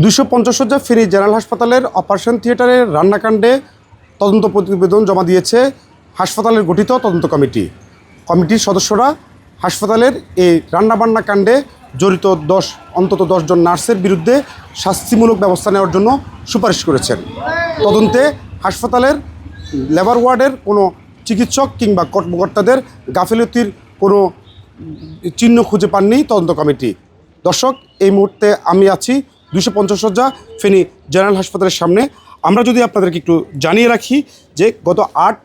250 শয্যা ফেনী জেনারেল হাসপাতালের অপারেশন থিয়েটারের রান্নাকাণ্ডে তদন্ত প্রতিবেদন জমা দিয়েছে হাসপাতালের গঠিত তদন্ত কমিটি। কমিটির সদস্যরা হাসপাতালের এই রান্নাবান্না কাণ্ডে জড়িত অন্তত 10 জন নার্সের বিরুদ্ধে শাস্তিমূলক ব্যবস্থা নেওয়ার জন্য সুপারিশ করেছেন। তদন্তে হাসপাতালের লেবার ওয়ার্ডের কোনো চিকিৎসক কিংবা কর্মকর্তাদের গাফিলতির কোনো চিহ্ন খুঁজে পাননি তদন্ত কমিটি। দর্শক, এই মুহূর্তে আমি আছি 250 শয্যা ফেনী জেনারেল হাসপাতালের সামনে। আমরা যদি আপনাদেরকে একটু জানিয়ে রাখি যে গত 8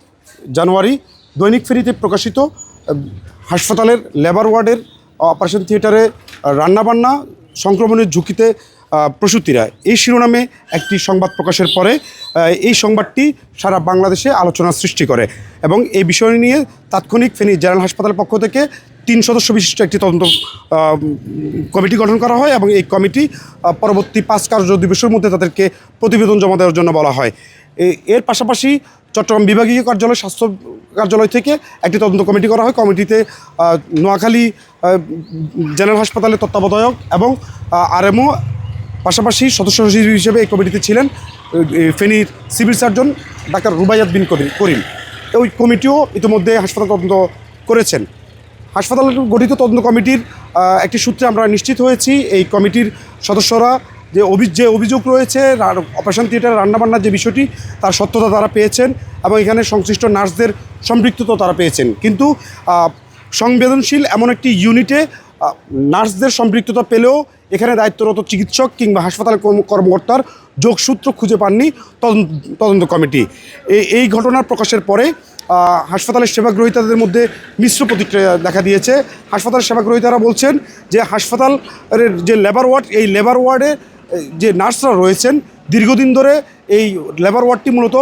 জানুয়ারি দৈনিক ফেনীতে প্রকাশিত হাসপাতালের লেবার ওয়ার্ডের অপারেশন থিয়েটারে রান্নাবান্না সংক্রমণের ঝুঁকিতে প্রসূতিরা, এই শিরোনামে একটি সংবাদ প্রকাশের পরে এই সংবাদটি সারা বাংলাদেশে আলোচনার সৃষ্টি করে এবং এই বিষয় নিয়ে তাৎক্ষণিক ফেনী জেনারেল হাসপাতালের পক্ষ থেকে 3 সদস্য বিশিষ্ট একটি তদন্ত কমিটি গঠন করা হয় এবং এই কমিটি পরবর্তী 5 কার্য দিবসের মধ্যে তাদেরকে প্রতিবেদন জমা দেওয়ার জন্য বলা হয়। এর পাশাপাশি চট্টগ্রাম বিভাগীয় কার্যালয় স্বাস্থ্য কার্যালয় থেকে একটি তদন্ত কমিটি করা হয়। কমিটিতে নোয়াখালী জেনারেল হাসপাতালের তত্ত্বাবধায়ক এবং আরএমও, পাশাপাশি সদস্য সচিব হিসেবে এই কমিটিতে ছিলেন ফেনীর সিভিল সার্জন ডাক্তার রুবাইয়াত বিন করিম। ওই কমিটিও ইতিমধ্যে হাসপাতাল তদন্ত করেছেন। হাসপাতাল গঠিত তদন্ত কমিটির একটি সূত্রে আমরা নিশ্চিত হয়েছি এই কমিটির সদস্যরা যে অভিযোগ রয়েছে অপারেশন থিয়েটার রান্নাবান্নার যে বিষয়টি, তার সত্যতা তারা পেয়েছেন এবং এখানে সংশ্লিষ্ট নার্সদের সম্পৃক্ততা তারা পেয়েছেন। কিন্তু সংবেদনশীল এমন একটি ইউনিটে নার্সদের সম্পৃক্ততা পেলেও এখানে দায়িত্বরত চিকিৎসক কিংবা হাসপাতাল কর্মকর্তার যোগসূত্র খুঁজে পাননি তদন্ত কমিটি। এই ঘটনার প্রকাশের পরে হাসপাতালের সেবাগ্রহীতাদের মধ্যে মিশ্র প্রতিক্রিয়া দেখা দিয়েছে। হাসপাতালের সেবাগ্রহীতারা বলছেন যে হাসপাতালের যে লেবার ওয়ার্ড, এই লেবার ওয়ার্ডে যে নার্সরা রয়েছেন দীর্ঘদিন ধরে এই লেবার ওয়ার্ডটি মূলত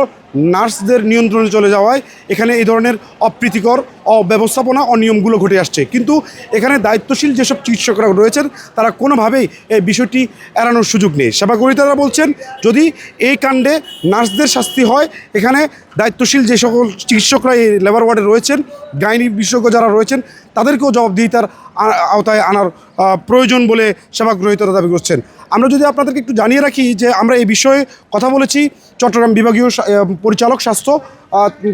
নার্সদের নিয়ন্ত্রণে চলে যাওয়ায় এখানে এই ধরনের অপ্রীতিকর অব্যবস্থাপনা অনিয়মগুলো ঘটে আসছে। কিন্তু এখানে দায়িত্বশীল যেসব চিকিৎসকরা রয়েছেন তারা কোনোভাবেই এই বিষয়টি এড়ানোর সুযোগ নেই। সেবাগ্রহীতারা বলছেন যদি এই কাণ্ডে নার্সদের শাস্তি হয়, এখানে দায়িত্বশীল যে সকল চিকিৎসকরা এই লেবার ওয়ার্ডে রয়েছেন, গাইনি বিশেষজ্ঞ যারা রয়েছেন, তাদেরকেও জবাবদিহিতার আওতায় আনার প্রয়োজন বলে সেবাগ্রহীতারা দাবি করছেন। আমরা যদি আপনাদেরকে একটু জানিয়ে রাখি যে আমরা এই বিষয়ে কথা বলেছি চট্টগ্রাম বিভাগীয় পরিচালক স্বাস্থ্য,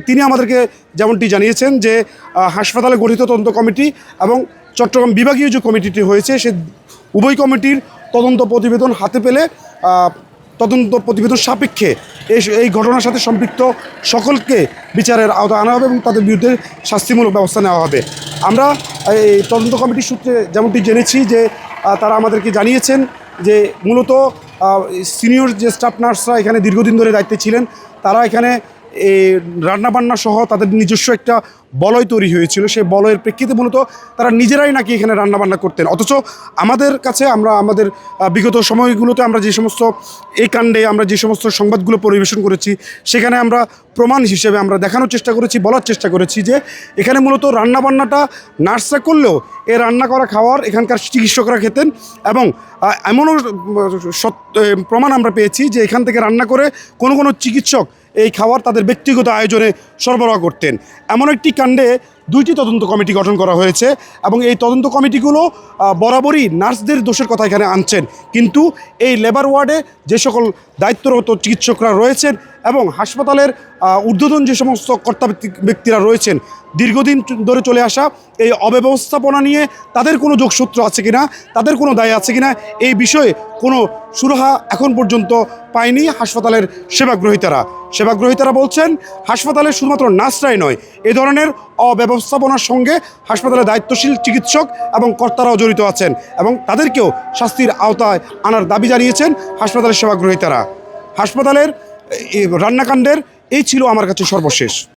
তিনি আমাদেরকে যেমনটি জানিয়েছেন যে হাসপাতালে গঠিত তদন্ত কমিটি এবং চট্টগ্রাম বিভাগীয় যে কমিটিটি হয়েছে সে উভয় কমিটির তদন্ত প্রতিবেদন হাতে পেলে তদন্ত প্রতিবেদন সাপেক্ষে এই ঘটনার সাথে সম্পৃক্ত সকলকে বিচারের আওতায় আনা হবে এবং তাদের বিরুদ্ধে শাস্তিমূলক ব্যবস্থা নেওয়া হবে। আমরা এই তদন্ত কমিটির সূত্রে যেমনটি জেনেছি যে তারা আমাদেরকে জানিয়েছেন যে মূলত সিনিয়র যে স্টাফ নার্সরা এখানে দীর্ঘদিন ধরে দায়িত্বে ছিলেন, তারা এখানে রান্নাবান্না সহ তাদের নিজস্ব একটা বলয় তৈরি হয়েছিল। সেই বলয়ের প্রেক্ষিতে মূলত তারা নিজেরাই নাকি এখানে রান্নাবান্না করতেন। অথচ আমাদের কাছে আমাদের বিগত সময়গুলোতে আমরা যে সমস্ত এই কাণ্ডে আমরা যে সমস্ত সংবাদগুলো পরিবেশন করেছি সেখানে আমরা প্রমাণ হিসেবে আমরা দেখানোর চেষ্টা করেছি, বলার চেষ্টা করেছি যে এখানে মূলত রান্নাবান্নাটা নার্সরা করলেও এই রান্না করা খাওয়ার এখানকার চিকিৎসকরা খেতেন এবং এমনও প্রমাণ আমরা পেয়েছি যে এখান থেকে রান্না করে কোনো চিকিৎসক এই খাবার তাদের ব্যক্তিগত আয়োজনে সরবরাহ করতেন। এমন একটি কাণ্ডে 2টি তদন্ত কমিটি গঠন করা হয়েছে এবং এই তদন্ত কমিটিগুলো বরাবরই নার্সদের দোষের কথা এখানে আনছেন। কিন্তু এই লেবার ওয়ার্ডে যে সকল দায়িত্বরত চিকিৎসকরা রয়েছেন এবং হাসপাতালের ঊর্ধ্বতন যে সমস্ত কর্তা ব্যক্তিরা রয়েছেন, দীর্ঘদিন ধরে চলে আসা এই অব্যবস্থাপনা নিয়ে তাদের কোনো যোগসূত্র আছে কিনা, তাদের কোনো দায় আছে কিনা, এই বিষয়ে কোনো সুরাহা এখন পর্যন্ত পায়নি হাসপাতালের সেবাগ্রহীতারা বলছেন হাসপাতালের শুধুমাত্র নার্সরাই নয়, এ ধরনের অব্যবস্থাপনার সঙ্গে হাসপাতালের দায়িত্বশীল চিকিৎসক এবং কর্তারাও জড়িত আছেন এবং তাদেরকেও শাস্তির আওতায় আনার দাবি জানিয়েছেন হাসপাতালের সেবাগ্রহীতারা। হাসপাতালের রান্নাকাণ্ডের এই ছিল আমার কাছে সর্বশেষ।